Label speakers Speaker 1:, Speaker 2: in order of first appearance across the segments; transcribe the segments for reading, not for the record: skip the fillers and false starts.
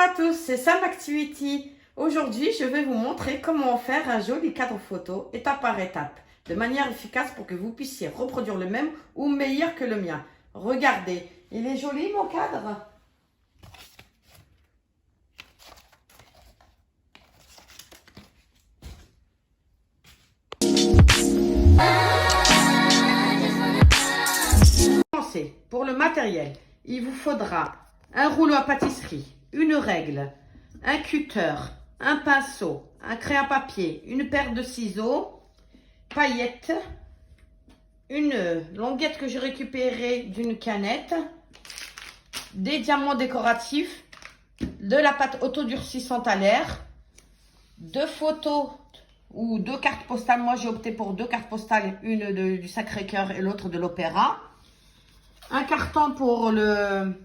Speaker 1: à tous, c'est Sam Activity. Aujourd'hui, je vais vous montrer comment faire un joli cadre photo, étape par étape, de manière efficace pour que vous puissiez reproduire le même ou meilleur que le mien. Regardez, il est joli mon cadre. Pour le matériel, il vous faudra un rouleau à pâtisserie, une règle, un cutter, un pinceau, un crayon à papier, une paire de ciseaux, paillettes, une languette que j'ai récupérée d'une canette, des diamants décoratifs, de la pâte autodurcissante à l'air, deux photos ou deux cartes postales. Moi, j'ai opté pour deux cartes postales, une du Sacré-Cœur et l'autre de l'Opéra. Un carton pour le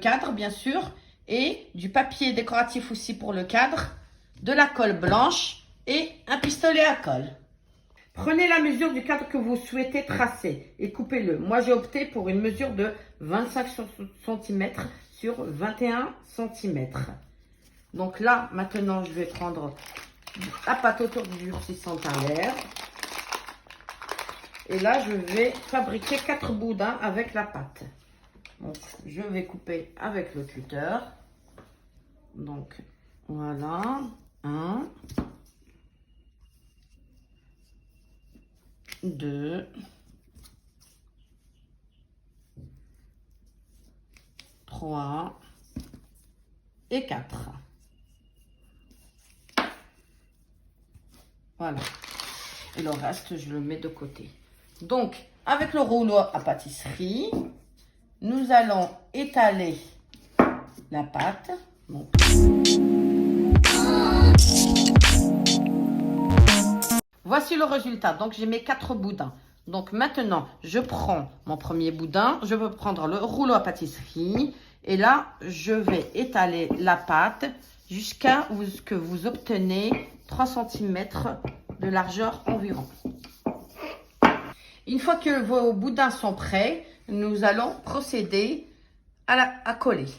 Speaker 1: cadre, bien sûr, et du papier décoratif aussi pour le cadre, de la colle blanche et un pistolet à colle. Prenez la mesure du cadre que vous souhaitez tracer et coupez-le. Moi, j'ai opté pour une mesure de 25 cm sur 21 cm. Donc là, maintenant, je vais prendre la pâte autodurcissante à l'air. Et là, je vais fabriquer 4 boudins avec la pâte. Donc, je vais couper avec le cutter. Donc, voilà. 1, 2, 3 et 4. Voilà. Et le reste, je le mets de côté. Donc, avec le rouleau à pâtisserie, nous allons étaler la pâte. Donc, voici le résultat. Donc, j'ai mes 4 boudins. Donc, maintenant, je prends mon premier boudin. Je vais prendre le rouleau à pâtisserie. Et là, je vais étaler la pâte jusqu'à ce que vous obtenez 3 cm de largeur environ. Une fois que vos boudins sont prêts, nous allons procéder à coller.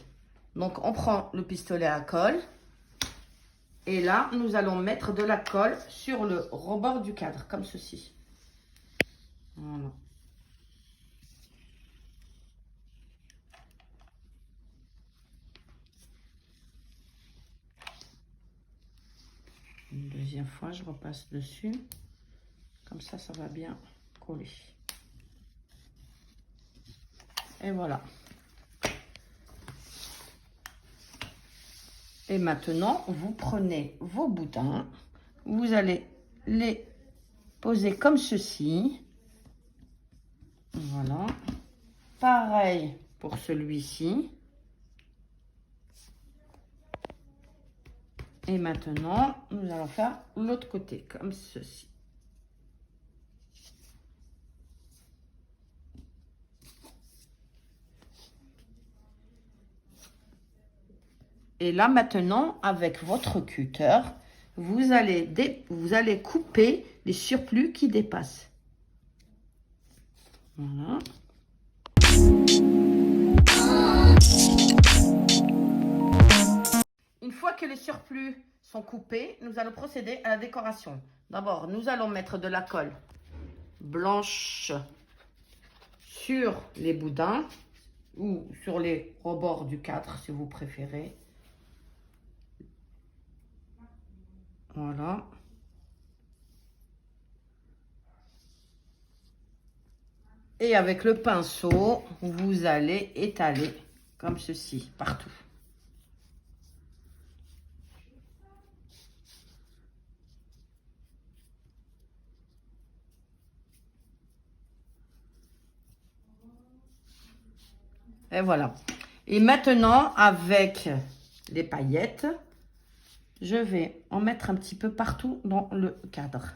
Speaker 1: Donc, on prend le pistolet à colle. Et là, nous allons mettre de la colle sur le rebord du cadre, comme ceci. Voilà. Une deuxième fois, je repasse dessus. Comme ça, ça va bien coller. Et voilà. Et maintenant, vous prenez vos boudins. Vous allez les poser comme ceci. Voilà. Pareil pour celui-ci. Et maintenant, nous allons faire l'autre côté, comme ceci. Et là, maintenant, avec votre cutter, vous allez couper les surplus qui dépassent. Voilà. Une fois que les surplus sont coupés, nous allons procéder à la décoration. D'abord, nous allons mettre de la colle blanche sur les boudins ou sur les rebords du cadre, si vous préférez. Voilà. Et avec le pinceau, vous allez étaler comme ceci, partout. Et voilà. Et maintenant, avec les paillettes, je vais en mettre un petit peu partout dans le cadre.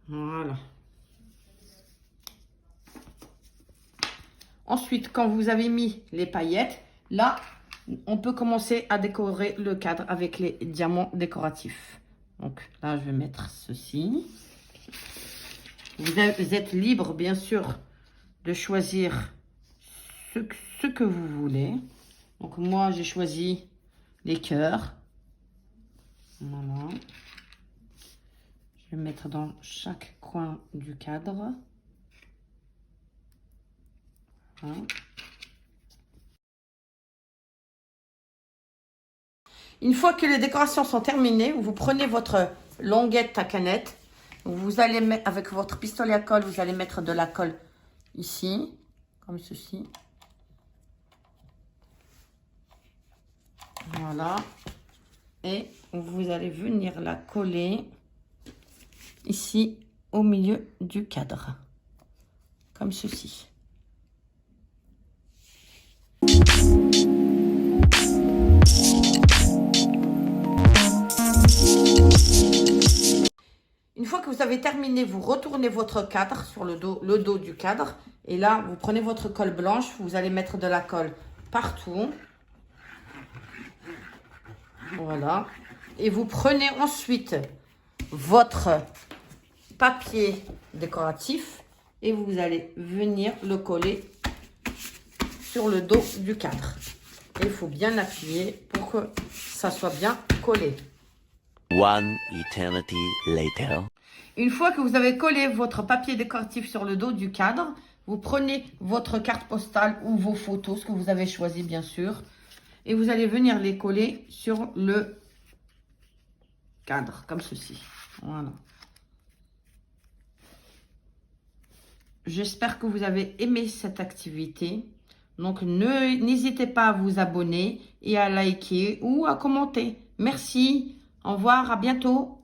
Speaker 1: Voilà. Ensuite, quand vous avez mis les paillettes, là, on peut commencer à décorer le cadre avec les diamants décoratifs. Donc là, je vais mettre ceci. Vous êtes libre, bien sûr, de choisir ce que vous voulez. Donc moi, j'ai choisi les cœurs. Voilà. Je vais mettre dans chaque coin du cadre. Voilà. Une fois que les décorations sont terminées, vous prenez votre languette à canette. Vous allez mettre, avec votre pistolet à colle, vous allez mettre de la colle ici, comme ceci. Voilà. Et vous allez venir la coller ici au milieu du cadre, comme ceci. Une fois que vous avez terminé, vous retournez votre cadre sur le dos du cadre. Et là, vous prenez votre colle blanche, vous allez mettre de la colle partout. Voilà. Et vous prenez ensuite votre papier décoratif et vous allez venir le coller sur le dos du cadre. Et il faut bien appuyer pour que ça soit bien collé.
Speaker 2: One eternity later.
Speaker 1: Une fois que vous avez collé votre papier décoratif sur le dos du cadre, vous prenez votre carte postale ou vos photos, ce que vous avez choisi bien sûr, et vous allez venir les coller sur le cadre, comme ceci. Voilà. J'espère que vous avez aimé cette activité. Donc, n'hésitez pas à vous abonner et à liker ou à commenter. Merci. Au revoir. À bientôt.